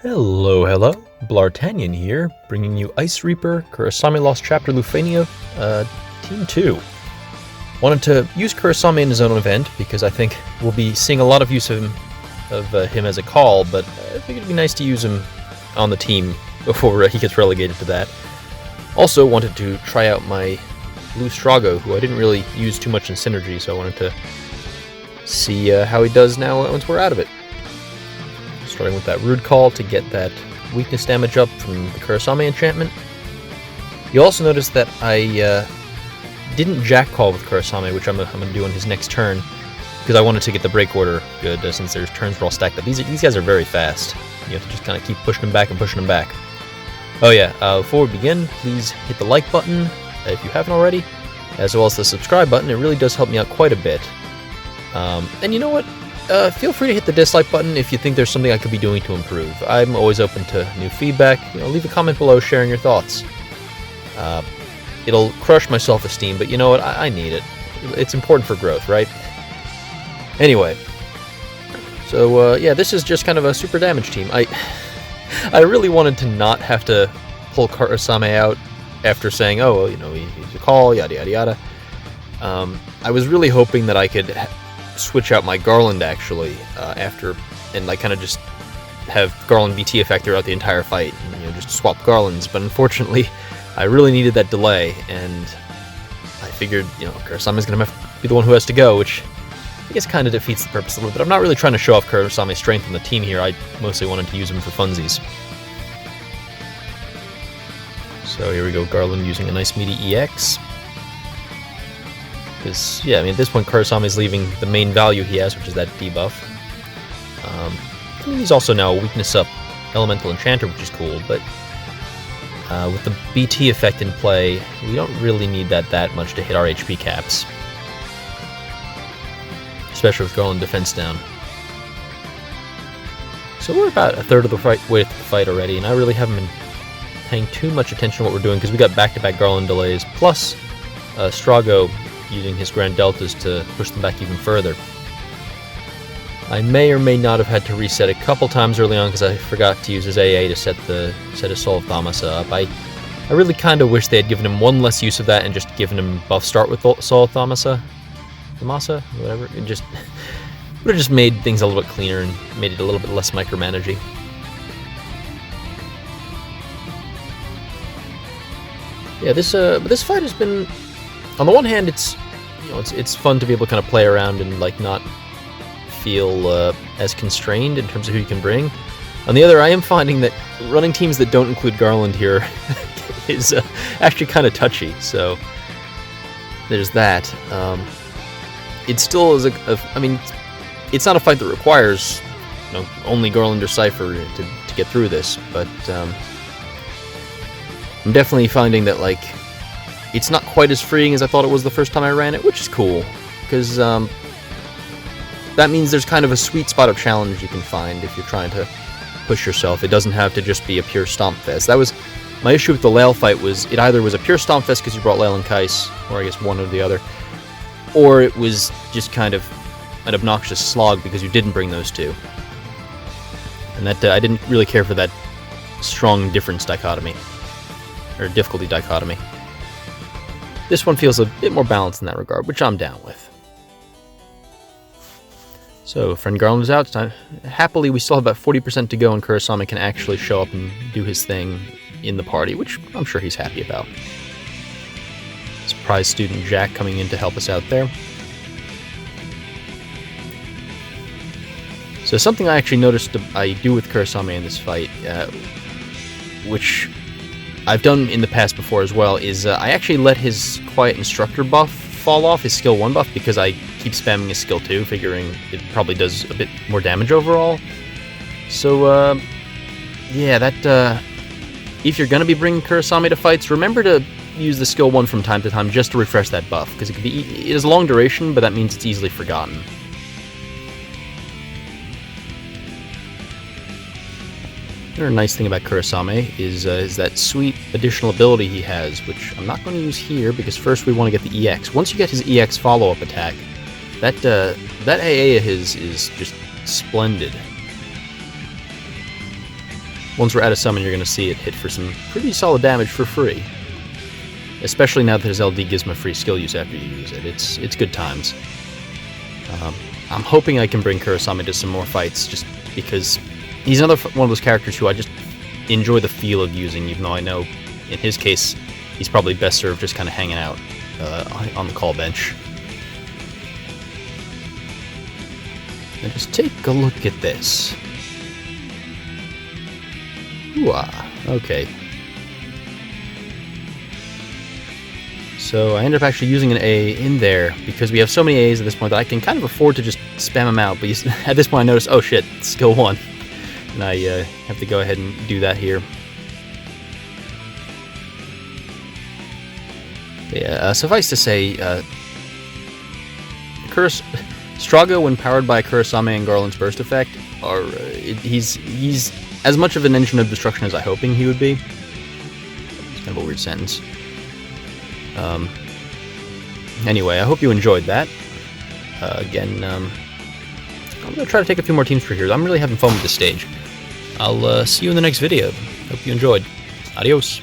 Hello, hello. Bl'Artagnan here, bringing you Ice Reaper, Kurasame Lost Chapter Lufenia, Team 2. Wanted to use Kurasame in his own event, because I think we'll be seeing a lot of use of him as a call, but I think it'd be nice to use him on the team before he gets relegated to that. Also wanted to try out my blue Strago, who I didn't really use too much in Synergy, so I wanted to see how he does now once we're out of it. Starting with that Rude Call to get that weakness damage up from the Kurasame enchantment. You'll also notice that I didn't Jack Call with Kurasame, which I'm going to do on his next turn, because I wanted to get the break order good, since their turns were all stacked up. These guys are very fast. You have to just kind of keep pushing them back and pushing them back. Oh yeah, before we begin, please hit the like button if you haven't already, as well as the subscribe button. It really does help me out quite a bit. And you know what? Feel free to hit the dislike button if you think there's something I could be doing to improve. I'm always open to new feedback. Leave a comment below sharing your thoughts. It'll crush my self-esteem, but you know what? I need it. It's important for growth, right? Anyway. So, yeah, this is just kind of a super damage team. I really wanted to not have to pull Kurasame out after saying, oh, well, he's a call, yada, yada, yada. I was really hoping that I could switch out my Garland actually after, and kind of just have Garland BT effect throughout the entire fight, and just swap Garlands. But unfortunately, I really needed that delay, and I figured Kurasame's gonna have to be the one who has to go, which I guess kind of defeats the purpose a little bit. I'm not really trying to show off Kurasame's strength on the team here. I mostly wanted to use him for funsies. So here we go, Garland using a nice meaty EX. Because, yeah, at this point, Kurasame is leaving the main value he has, which is that debuff. He's also now a weakness up elemental enchanter, which is cool, but with the BT effect in play, we don't really need that much to hit our HP caps. Especially with Garland defense down. So we're about a third of the way through the fight already, and I really haven't been paying too much attention to what we're doing, because we got back-to-back Garland delays, plus Strago using his Grand Deltas to push them back even further. I may or may not have had to reset a couple times early on because I forgot to use his AA to set his Soul of Thamasa up. I really kind of wish they had given him one less use of that and just given him buff start with Soul of Thamasa, whatever. It just would have just made things a little bit cleaner and made it a little bit less micromanagey. Yeah, this fight has been, on the one hand, it's fun to be able to kind of play around and not feel as constrained in terms of who you can bring. On the other, I am finding that running teams that don't include Garland here is actually kind of touchy. So there's that. It still is it's not a fight that requires only Garland or Cypher to get through this, but I'm definitely finding that it's not quite as freeing as I thought it was the first time I ran it, which is cool, because that means there's kind of a sweet spot of challenge you can find if you're trying to push yourself. It doesn't have to just be a pure stomp fest. That was my issue with the Lael fight, was it either was a pure stomp fest because you brought Lael and Kais, or I guess one or the other, or it was just kind of an obnoxious slog because you didn't bring those two. And that I didn't really care for that strong difference dichotomy, or difficulty dichotomy. This one feels a bit more balanced in that regard, which I'm down with. So, friend Garland is out. Happily, we still have about 40% to go, and Kurasame can actually show up and do his thing in the party, which I'm sure he's happy about. Surprise student Jack coming in to help us out there. So something I actually noticed I do with Kurasame in this fight, which I've done in the past before as well, is I actually let his Quiet Instructor buff fall off, his skill 1 buff, because I keep spamming his skill 2, figuring it probably does a bit more damage overall. So, yeah, that, if you're going to be bringing Kurasame to fights, remember to use the skill 1 from time to time just to refresh that buff, because it is a long duration, but that means it's easily forgotten. Another nice thing about Kurasame is that sweet additional ability he has, which I'm not going to use here because first we want to get the EX. Once you get his EX follow-up attack, that AA of his is just splendid. once we're out of summon, you're going to see it hit for some pretty solid damage for free. Especially now that his LD gives him a free skill use after you use it. It's good times. I'm hoping I can bring Kurasame to some more fights, just because he's another one of those characters who I just enjoy the feel of using, even though I know in his case he's probably best served just kind of hanging out on the call bench. And just take a look at this. Ooh-ah, okay. So I ended up actually using an A in there because we have so many A's at this point that I can kind of afford to just spam them out. But at this point I noticed, oh shit, skill 1. And I have to go ahead and do that here. Yeah, suffice to say, Strago, when powered by Kurasame and Garland's burst effect, he's as much of an engine of destruction as I'm hoping he would be. It's kind of a weird sentence. Anyway, I hope you enjoyed that. Again, I'm going to try to take a few more teams for here. I'm really having fun with this stage. I'll see you in the next video. Hope you enjoyed. Adios.